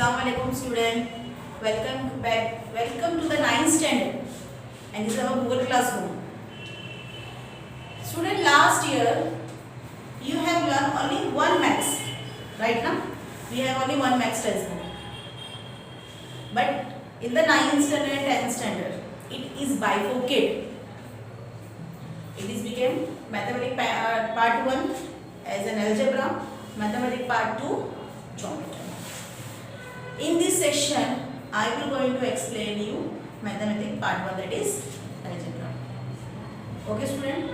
Assalamualaikum student. Welcome back. Welcome to the 9th standard. And this is our Google Classroom. Student, last year you have learned only one maths. Right now we have only one maths textbook. But in the 9th standard and 10th standard, it is bifurcated. It is became mathematics part 1 as an algebra, mathematics part 2 geometry. In this session, I will going to explain you mathematics part 1, that is algebra. Okay student?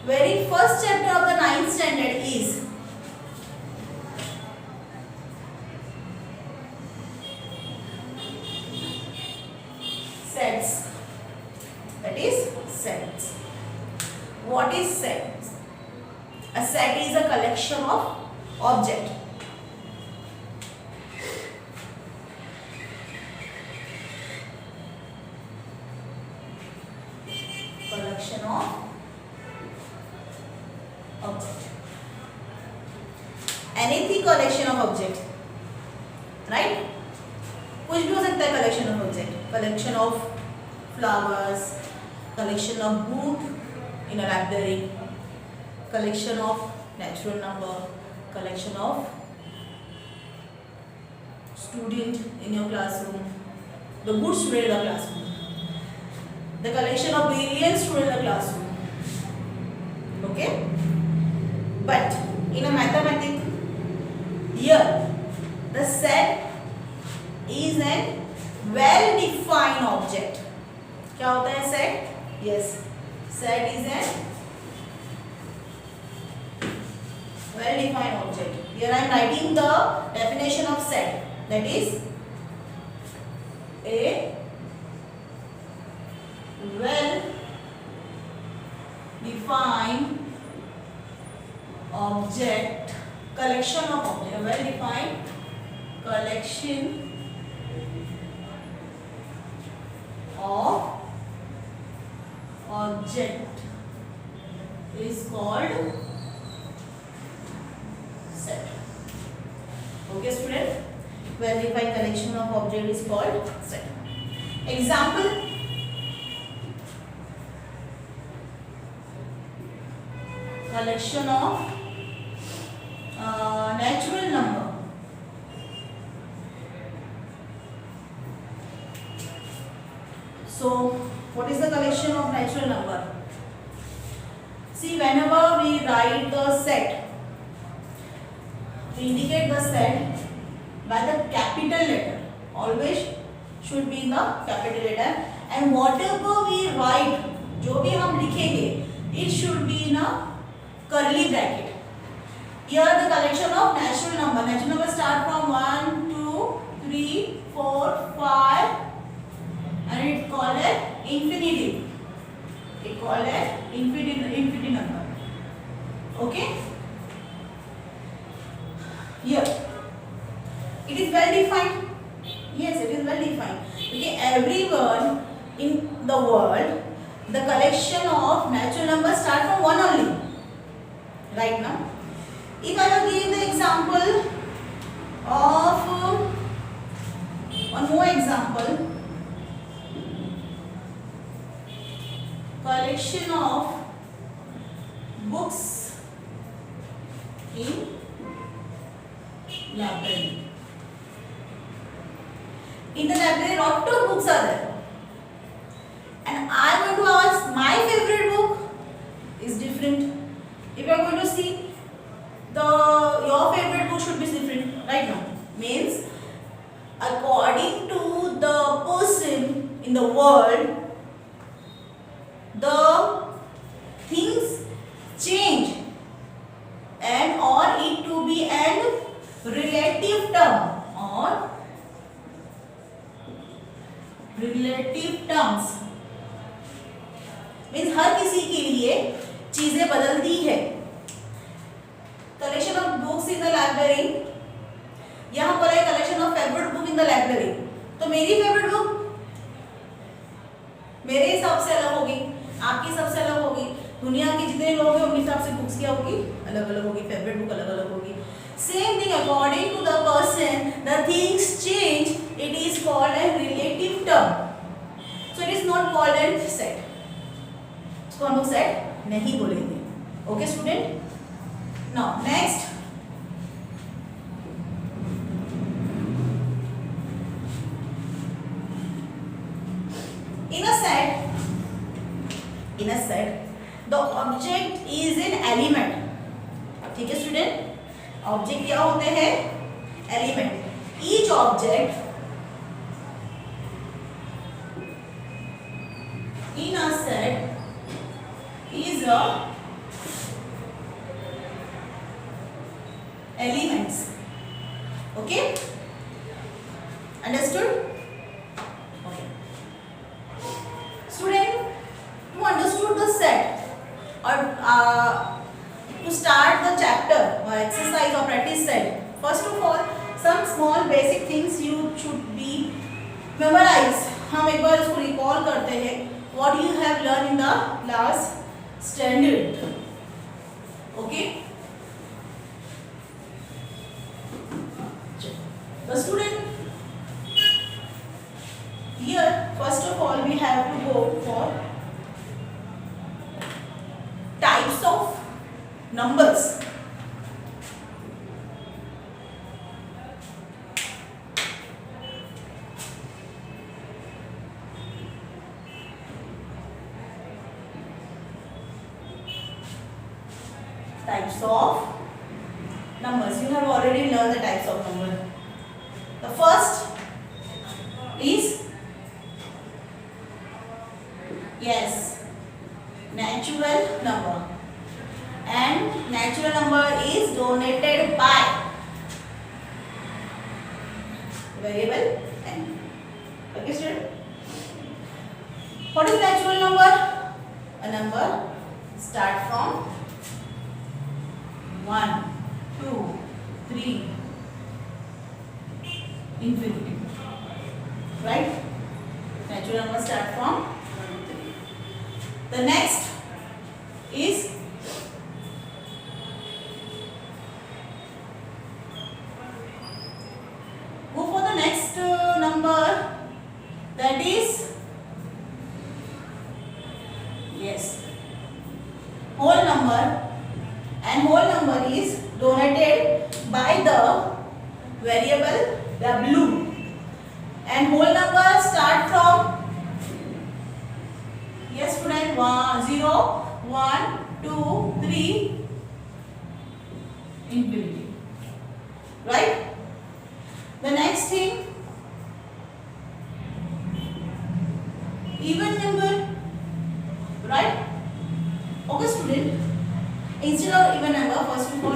Very first chapter of the 9th standard is sets. That is sets. What is sets? A set is a collection of objects. Collection of object. Anything collection of object, right? कुछ भी हो सकता है collection of object. Collection of flowers, collection of book in a library, collection of natural number, collection of student in your classroom, the good student in the classroom, the collection of brilliant student in the classroom. Okay? But in a mathematics, here the set is a well defined object. क्या होता है set? Yes, set is a well defined object. Here I am writing the definition of set, that is a well defined object, collection of object, a well defined collection of object is called set. Okay student, well defined collection of object is called set. Example: collection of natural number. So what is the collection of natural number? See, whenever we write the set, we indicate the set by the capital letter. Always should be in the capital letter. And whatever we write, जो भी हम लिखेंगे, it should be in a curly bracket. Here the collection of natural number. Natural number start from 1, 2, 3, 4, 5, and it called as infinitive. It called as infinity number. Okay. Here it is well defined. Yes, it is well defined. Okay, everyone in the world, the collection of natural numbers start from 1 only. Right now, if I will give the example of one more example, collection of books in library. In the library, lot of books are there, and I am going to ask my favorite book is different. If you are going to see your favorite book should be different right now, means according to the person in the world, the things change, and or it to be an relative term or relative terms, means हर किसी के लिए चीजें बदलती है. Collection of books in the library, यहाँ पर है collection of favorite book in the library. तो मेरी favorite book मेरे हिसाब से अलग होगी, आपके हिसाब से अलग होगी, दुनिया के जितने लोग हैं उनके हिसाब से बुक्स क्या होगी, अलग अलग होगी, फेवरेट बुक अलग अलग होगी. Same thing, according to the person, the called an set, इसको हम लोग सेट नहीं बोलेंगे. Okay student. Now next, in a set the object is an element. ठीक है स्टूडेंट, ऑब्जेक्ट क्या होते हैं? Element. Each object in a set is a elements. Okay, understood? Okay student, you understood the set or to start the chapter or exercise or practice set, first of all some small basic things you should be memorize. हम एक बार इसको recall करते हैं. What you have learned in the last standard. Okay, the student here first of all we have to go for types of numbers. Types of numbers. You have already learned the types of number. The first is, yes, natural number, and natural number is donated by variable n. Okay student, what is natural number? A number start from 1, 2, 3, infinity. Right? Natural numbers start from 1 to 3. The next is go for the next number, that is, yes, whole number. And whole number is donated by the variable w, and whole number start from, yes student, 0, 1, 2, 3, infinity. Right? The next thing, even number. Right? Okay student, instead of even number, first of all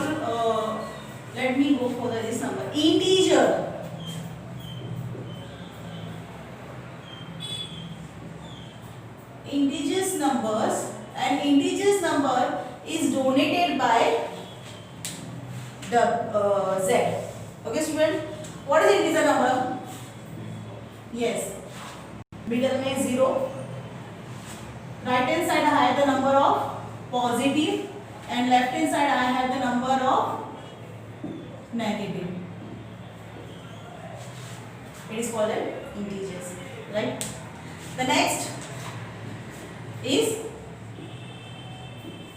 let me go for this number, integer. Integers numbers, and integers number is donated by the z. Okay student, what is integer number? Yes, middle में 0, right hand side I have the number of positive, and left hand side I have the number of negative. It is called as integers. Right? The next is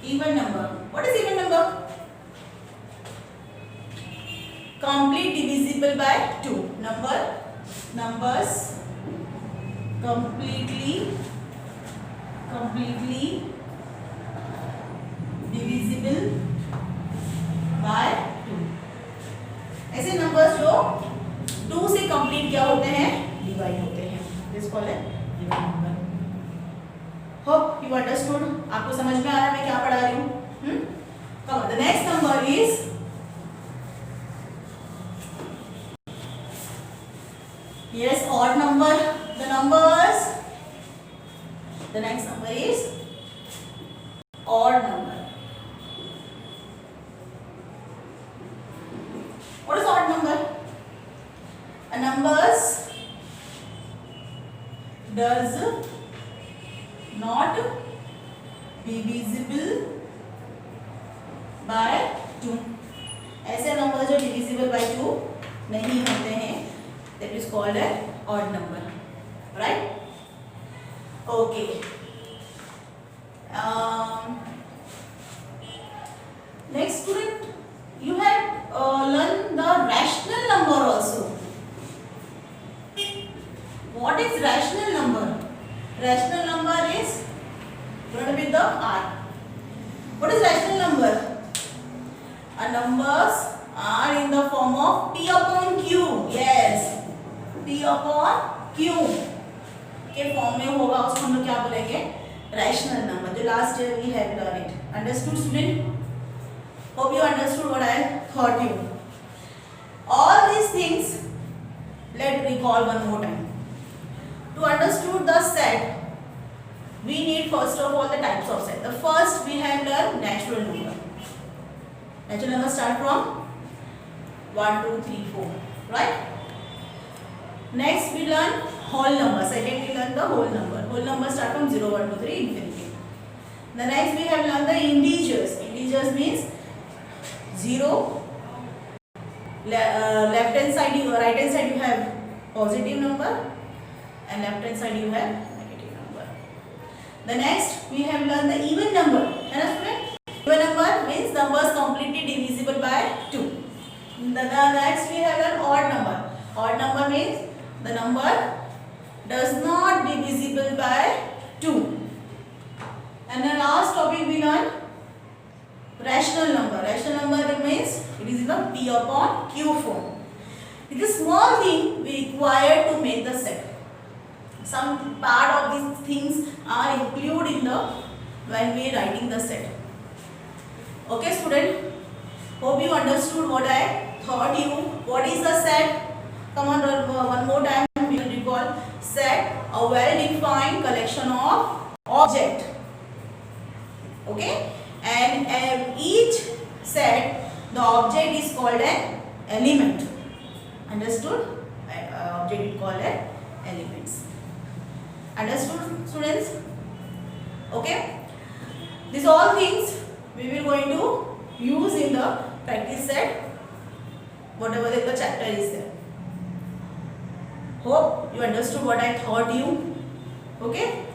even number. What is even number? Complete divisible by 2. Numbers completely divisible by 2. ऐसे numbers जो 2 से complete क्या होते हैं? Divide होते हैं. This called है even number. Hope you understood. आपको समझ में आ रहा है मैं क्या पढ़ा रही हूँ? Come on. The next number is, yes, odd number. The next number is odd number. What is odd number? A numbers does not divisible by 2. ऐसे नंबर जो divisible by 2 नहीं होते हैं, that is called an odd number. Right? Okay. Next student, you have learned the rational number also. What is rational number? Rational number is going with the R. What is rational number? Numbers are in the form of P upon Q. Yes, P upon Q के फॉर्म में होगा, उसको हम लोग क्या बोलेंगे? Rational number. जो last year we have learn it. Understood student? Hope you understood what I thought you. All these things, let's recall one more time. To understood the set, we need first of all the types of set. The first we have learned natural number. Natural number start from 1, 2, 3, 4, right? Next we learn whole number. Second we learn the whole number. Whole number start from 0, 1, 2, 3, infinity. The next we have learned the integers. Integers means 0. Left hand side, right hand side you have positive number, and left hand side you have negative number. The next we have learned the even number. Understand? Even number means numbers completely divisible by 2. The next we have learned odd number. Odd number means the number does not divisible by 2. And the last topic we learned rational number. Rational number means it is in the P upon Q form. It is a small thing we require to make the set. Some part of these things are included in the when we are writing the set. Okay, student. Hope you understood what I taught you. What is the set? Come on, one more time. We will recall set, a well-defined collection of object. Okay. And each set, the object is called an element. Understood? Object is called an elements. Understood, students? Okay. These all things we will going to use in the practice set, whatever the chapter is there. Hope you understood what I taught you. Okay.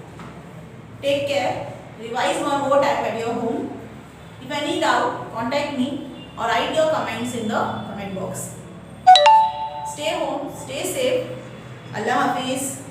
Take care. Revise one more time at your home. If any doubt, contact me or write your comments in the comment box. Stay home, stay safe. Allah Hafiz.